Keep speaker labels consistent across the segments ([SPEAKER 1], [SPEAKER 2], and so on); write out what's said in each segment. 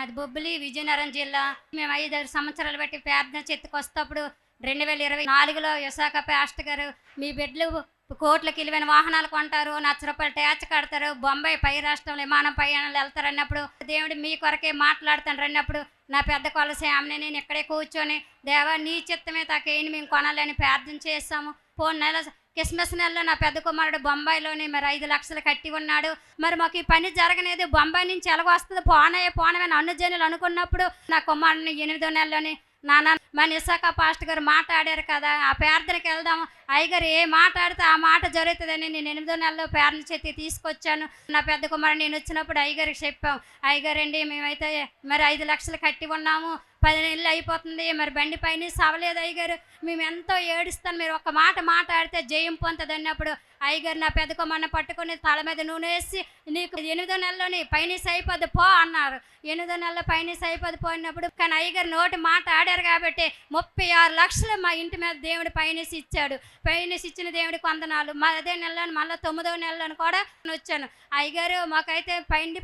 [SPEAKER 1] మాది బొబ్బిలి విజయనగరం జిల్లా. మేము 5 సంవత్సరాలు బట్టి ప్రార్థన చెత్తుకొస్తప్పుడు 2024లో విశాఖ పాస్టర్ గారు మీ బిడ్డలు కోట్లకి విలువైన వాహనాలు కొంటారు, ₹1,00,000 ట్యాక్స్ కడతారు, బొంబాయి పై రాష్ట్రంలో విమానం ప్రయాణాలు వెళ్తారు అన్నప్పుడు దేవుడు మీ కొరకే మాట్లాడుతాను అన్నప్పుడు నా పెద్ద కొలసి ఆమె నేను ఇక్కడే కూర్చొని దేవా నీ చిత్తమే తాకేయండి మేము కొనాలని ప్రార్థన చేస్తాము. పోయిన నెల క్రిస్మస్ నెలలో నా పెద్ద కుమారుడు బొంబాయిలోని మరి 5 లక్షలు కట్టి ఉన్నాడు. మరి మాకు ఈ పని జరగలేదు, బొంబాయి నుంచి ఎలాగొస్తుంది పోనమని అన్యజనులు అనుకున్నప్పుడు నా కుమారుడిని 8వ నెలలోని నాన్న మన విశాఖ పాస్టర్ గారు మాట్లాడారు కదా, ఆ ప్రార్థనకి వెళ్దాం, అయ్యగారు ఏ మాట్లాడితే ఆ మాట జరుగుతుందని నేను 8వ నెలలో ప్రార్థన చేతి తీసుకొచ్చాను. నా పెద్ద కుమారుడు నేను వచ్చినప్పుడు అయ్యగారికి చెప్పాం, అయ్యగారండి మేమైతే మరి 5 లక్షలు కట్టి ఉన్నాము, 10 నెలలు అయిపోతుంది, మరి బండి పైన సవలేదు అయ్యగారు, మేము ఎంతో ఏడుస్తాను, మీరు ఒక మాట మాట్లాడితే జయం పొందుతుంది అన్నప్పుడు అయ్యగారు నా పెద్ద కుమారుని పట్టుకొని తల మీద నూనె వేసి నీకు 8వ నెలలోని పైనీస్ అయిపోద్ది పో అన్నారు. 8వ నెలలో పైనీస్ అయిపోద్ది పోయినప్పుడు కానీ అయ్యగారు నోటి మాట ఆడారు కాబట్టి 36 లక్షలు మా ఇంటి మీద దేవుడు పైనీస్ ఇచ్చాడు. పైనీస్ ఇచ్చిన దేవుడికి వందనాలు. అదే నెలలో మళ్ళీ 9వ నెలలో కూడా వచ్చాను. అయ్యగారు మాకైతే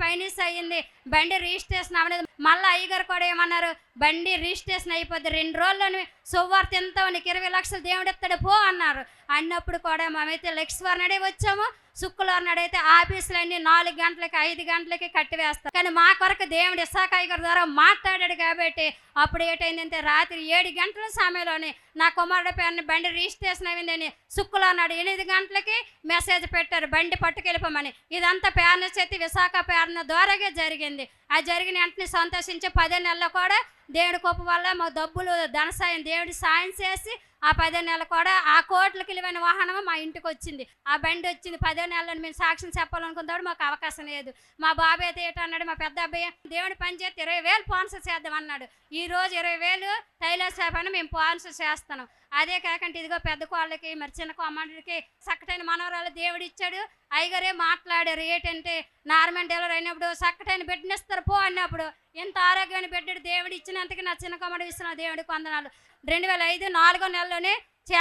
[SPEAKER 1] పైనీస్ అయ్యింది, బండి రిజిస్ట్రేషన్ అవ్వలేదు. మళ్ళీ అయ్యగారు కూడా ఏమన్నారు, బండి రిజిస్ట్రేషన్ అయిపోద్ది 2 రోజుల్లోనే సువార్త ఎంత నీకు 20 లక్షలు దేవుడు ఇస్తాడు పో అన్నారు. అన్నప్పుడు కూడా మేమైతే లక్ష్మీవారం నాడే వచ్చాము, శుక్రవారం నాడైతే ఆఫీసులన్నీ 4 గంటలకి 5 గంటలకి కట్టివేస్తాం. కానీ మా కొరకు దేవుడు ఇస్సాకు అయ్యగారి ద్వారా మాట్లాడాడు కాబట్టి అప్పుడు ఏంటైందంటే రాత్రి 7 గంటల సమయంలోనే నా కుమారుడు పేరుని బండి రిజిస్ట్రేషన్ అయిందని శుక్రవారం నాడు 8 గంటలకి మెసేజ్ పెట్టారు బండి పట్టుకెళ్ళిపోమని. ఇదంతా పేరున చేతి విశాఖ పేరున ద్వారాగే జరిగింది. ఆ జరిగిన వెంటనే సంతోషించి 10 నెలల్లో కూడా దేవుడి కృప వల్ల మా డబ్బులు ధన సాయం దేవుడి సాయం చేసి ఆ 10 నెలలు కూడా ఆ కోట్లకి విలువైన వాహనం మా ఇంటికి వచ్చింది. ఆ బండి వచ్చింది. 10 నెలలను మేము సాక్ష్యం చెప్పాలనుకున్నప్పుడు మాకు అవకాశం లేదు. మా బాబాయ్ అయితే ఏంటన్నాడు, మా పెద్ద అబ్బాయి దేవుడి పని చేస్తే 20,000 స్పాన్సర్ చేద్దాం అన్నాడు. ఈ రోజు 20,000 టైలర్ షాప్ అని మేము స్పాన్సర్ చేస్తున్నాం. అదే కాకుండా ఇదిగో పెద్ద కోళ్ళకి మరి చిన్న కోమండికి చక్కటైన మనవరాలు దేవుడు ఇచ్చాడు. అయ్యగారే మాట్లాడారు ఏంటంటే నార్మల్ డెలివరీ అయినప్పుడు చక్కటైన బిడ్డనిస్తారు పో అన్నప్పుడు ఎంత ఆరోగ్యాన్ని బిడ్డడు దేవుడు ఇచ్చినంతకి నా చిన్న కోమడి ఇస్తున్న దేవుడికి వందనాలు. 2005 4వ నెలలోనే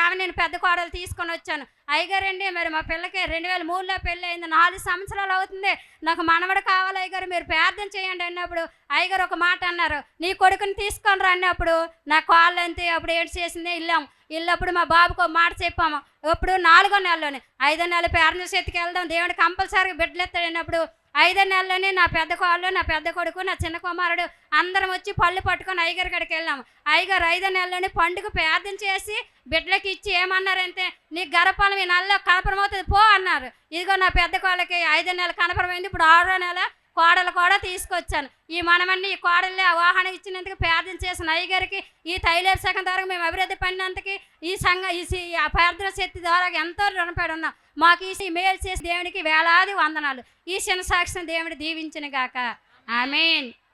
[SPEAKER 1] ఆమె నేను పెద్ద కోడలు తీసుకొని వచ్చాను. అయ్యగారండి మరి మా పిల్లకి 2003లో పెళ్ళి అయింది, 4 సంవత్సరాలు అవుతుంది, నాకు మనవడు కావాలి అయ్యగారు మీరు ప్రార్థన చేయండి అన్నప్పుడు అయ్యగారు ఒక మాట అన్నారు, నీ కొడుకుని తీసుకొని రా అన్నప్పుడు నా కాళ్ళు అంతే అప్పుడు ఏడు చేసిందే ఇల్లప్పుడు మా బాబుకు ఒక మాట చెప్పాము. ఇప్పుడు 4వ నెలలోనే 5వ నెల ప్రార్థన చేతికి వెళ్దాం దేవుడు కంపల్సరీగా బిడ్డలు ఎత్తాడు అన్నప్పుడు 5వ నెలలోనే నా పెద్ద కోళ్ళు నా పెద్ద కొడుకు నా చిన్న కుమారుడు అందరం వచ్చి పళ్ళు పట్టుకొని అయ్యగారి కాడికి వెళ్ళాము. అయ్యగారు 5వ నెలలోనే పండుగ ప్రార్థన చేసి బిడ్డలకి ఇచ్చి ఏమన్నారంటే నీకు గర్భఫలం ఈ నెలలో కనపరమవుతుంది పో అన్నారు. ఇదిగో నా పెద్ద కోళ్ళకి 5వ నెల కనపరమైంది. ఇప్పుడు 6వ నెల కోడలు కూడా తీసుకొచ్చాను. ఈ మనమన్నీ ఈ కోడలే ఆ వాహనం ఇచ్చినందుకు ప్రార్థన చేసిన అయ్యగారికి ఈ టైలర్ శాఖ ద్వారా మేము అభివృద్ధి పడినందుకు ఈ ప్రార్థన శక్తి ద్వారా ఎంతో రుణపడి ఉన్నాం. మాకు ఈ మేలు చేసి దేవునికి వేలాది వందనాలు. ఈ చిన్న సాక్ష్యం దేవుడు దీవించిన గాక. ఆమేన్.